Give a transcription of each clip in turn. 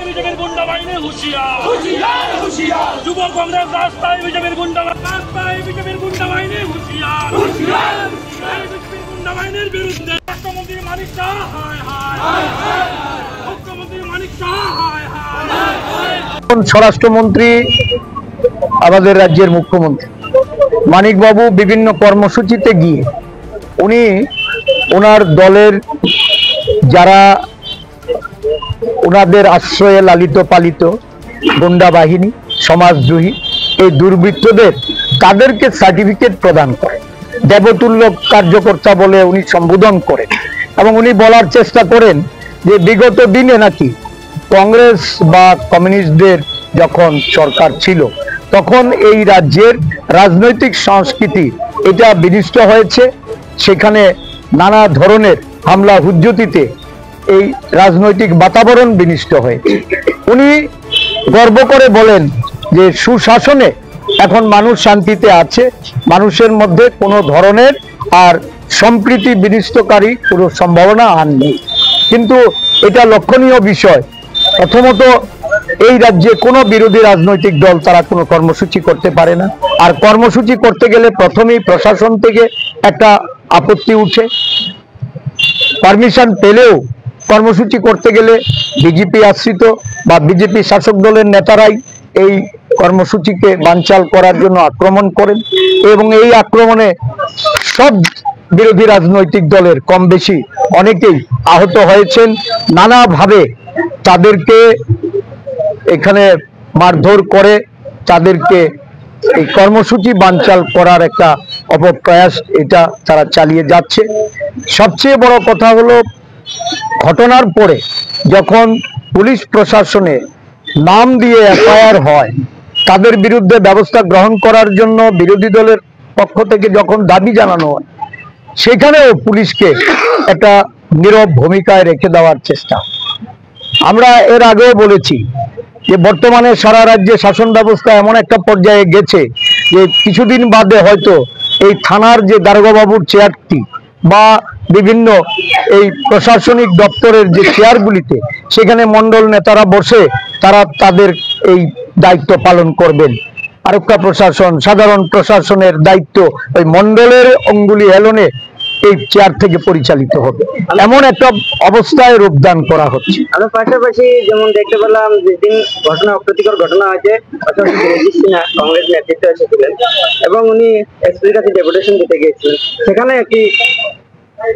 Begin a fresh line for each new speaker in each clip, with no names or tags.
বিজেপির গুন্ডা বাহিনী হুঁশিয়ার, হুঁশিয়ার, হুঁশিয়ার। যুব কংগ্রেস রাস্তায় বিজেপির গুন্ডা বাহিনী হুঁশিয়ার, হুঁশিয়ার। বিজেপির গুন্ডা বাহিনীর বিরুদ্ধে রাষ্ট্রমন্ত্রী মানিক শাহ হায় হায়, মুখ্যমন্ত্রী মানিক শাহ হায় হায়।
স্বরাষ্ট্রমন্ত্রী আমাদের রাজ্যের মুখ্যমন্ত্রী মানিক বাবু বিভিন্ন কর্মসূচিতে গিয়ে উনি ওনার দলের যারা ওনাদের আশ্রয়ে লালিত পালিত গুন্ডা বাহিনী সমাজদ্রোহী এই দুর্বৃত্তদের তাদেরকে সার্টিফিকেট প্রদান করে দেবতুল্য কার্যকর্তা বলে উনি সম্বোধন করেন এবং উনি বলার চেষ্টা করেন যে বিগত দিনে নাকি কংগ্রেস বা কমিউনিস্টদের যখন সরকার ছিল তখন এই রাজ্যের রাজনৈতিক সংস্কৃতি এটা বিনষ্ট হয়েছে, সেখানে নানা ধরনের হামলা হুজ্জতিতে এই রাজনৈতিক বাতাবরণ বিনষ্ট হয়েছে। উনি গর্ব করে বলেন যে সুশাসনে এখন মানুষ শান্তিতে আছে, মানুষের মধ্যে কোনো ধরনের আর সম্প্রীতি বিনষ্টকারী কোনো সম্ভাবনা আর নেই। কিন্তু এটা লক্ষণীয় বিষয়, প্রথমত এই রাজ্যে কোনো বিরোধী রাজনৈতিক দল তারা কোনো কর্মসূচি করতে পারে না, আর কর্মসূচি করতে গেলে প্রথমেই প্রশাসন থেকে একটা আপত্তি উঠে, পারমিশন পেলেও কর্মসূচি করতে গেলে বিজেপি আশ্রিত বা বিজেপি শাসক দলের নেতারাই এই কর্মসূচিকে বানচাল করার জন্য আক্রমণ করেন এবং এই আক্রমণে সব বিরোধী রাজনৈতিক দলের কম বেশি অনেকেই আহত হয়েছেন। নানাভাবে তাদেরকে এখানে মারধর করে তাদেরকে এই কর্মসূচি বানচাল করার একটা অপপ্রয়াস এটা তারা চালিয়ে যাচ্ছে। সবচেয়ে বড় কথা হলো ঘটনার পরে যখন পুলিশ প্রশাসনে নাম দিয়ে এফআইআর হয়, তাদের বিরুদ্ধে ব্যবস্থা গ্রহণ করার জন্য বিরোধী দলের পক্ষ থেকে যখন দাবি জানানো হয়, সেখানেও পুলিশকে একটা নীরব ভূমিকায় রেখে দেওয়ার চেষ্টা। আমরা এর আগেও বলেছি যে বর্তমানে সারা রাজ্যে শাসন ব্যবস্থা এমন একটা পর্যায়ে গেছে যে কিছুদিন বাদে হয়তো এই থানার যে দারোগাবাবুর চেয়ারটি বা বিভিন্ন এই প্রশাসনিক দপ্তরের যে চেয়ারগুলিতে সেখানে মণ্ডল নেতারা বসে তারা তাদের এই দায়িত্ব পালন করবেন। আরক্ষা প্রশাসন, সাধারণ প্রশাসনের দায়িত্ব ওই মণ্ডলের অঙ্গুলি হেলনে এই চেয়ার থেকে পরিচালিত হবে, এমন একটা অবস্থায় রূপদান করা হচ্ছে।
আমরা পাশাপাশি যেমন দেখতে পেলাম যেদিন অপ্রীতিকর ঘটনা হয়েছে কংগ্রেস নেতৃত্ব এসেছিলেন এবং উনি এসপির কাছে ডেপুটেশন দিতে গিয়েছিলেন, সেখানে একটি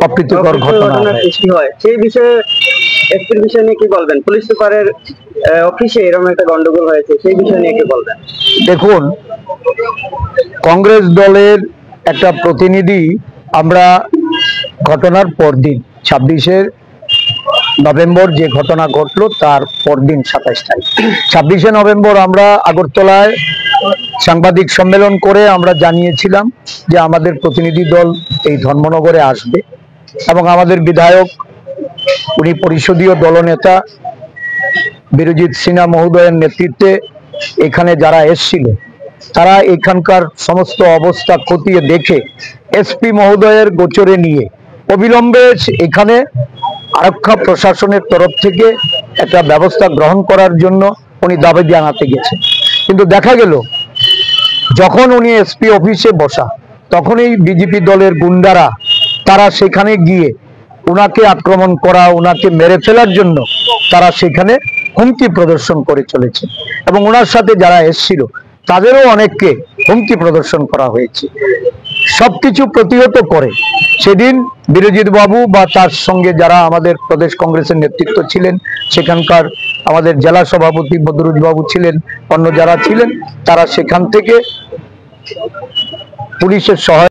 অপ্রীতিকর ঘটনা
সৃষ্টি হয়। সেই বিষয়ে এসপির বিষয় নিয়ে কি বলবেন? পুলিশ সুপারের অফিসে এরকম একটা গন্ডগোল হয়েছে, সেই বিষয় নিয়ে কি বলবেন?
দেখুন, কংগ্রেস দলের একটা প্রতিনিধি আমরা ঘটনার পরদিন 26শে নভেম্বর যে ঘটনা ঘটলো তার পরদিন 27 তারিখ 26শে নভেম্বর আমরা আগরতলায় সাংবাদিক সম্মেলন করে আমরা জানিয়েছিলাম যে আমাদের প্রতিনিধি দল এই ধর্মনগরে আসবে এবং আমাদের বিধায়ক উনি পরিষদীয় দলনেতা বীরজিৎ সিনহা মহোদয়ের নেতৃত্বে এখানে যারা এসেছিল তারা এখানকার সমস্ত অবস্থা খতিয়ে দেখে এসপি মহোদয়ের গোচরে নিয়ে অবিলম্বে এখানে আরক্ষা প্রশাসনের তরফ থেকে একটা ব্যবস্থা গ্রহণ করার জন্য উনি দাবি জানাতে গেছেন। কিন্তু দেখা গেল যখন উনি এসপি অফিসে বসা তখনই বিজেপি দলের গুন্ডারা তারা সেখানে গিয়ে ওনাকে আক্রমণ করা, ওনাকে মেরে ফেলার জন্য তারা সেখানে হুমকি প্রদর্শন করে চলেছে এবং ওনার সাথে যারা এসেছিল তাদেরও অনেককে হুমকি প্রদর্শন করা হয়েছে। সবকিছু প্রতিহত করে সেদিন বীরজিৎ বাবু বা তার সঙ্গে যারা আমাদের প্রদেশ কংগ্রেসের নেতৃত্ব ছিলেন, সেখানকার আমাদের জেলা সভাপতি বদরুজ বাবু ছিলেন, অন্য যারা ছিলেন তারা সেখান থেকে পুলিশের সহায়তা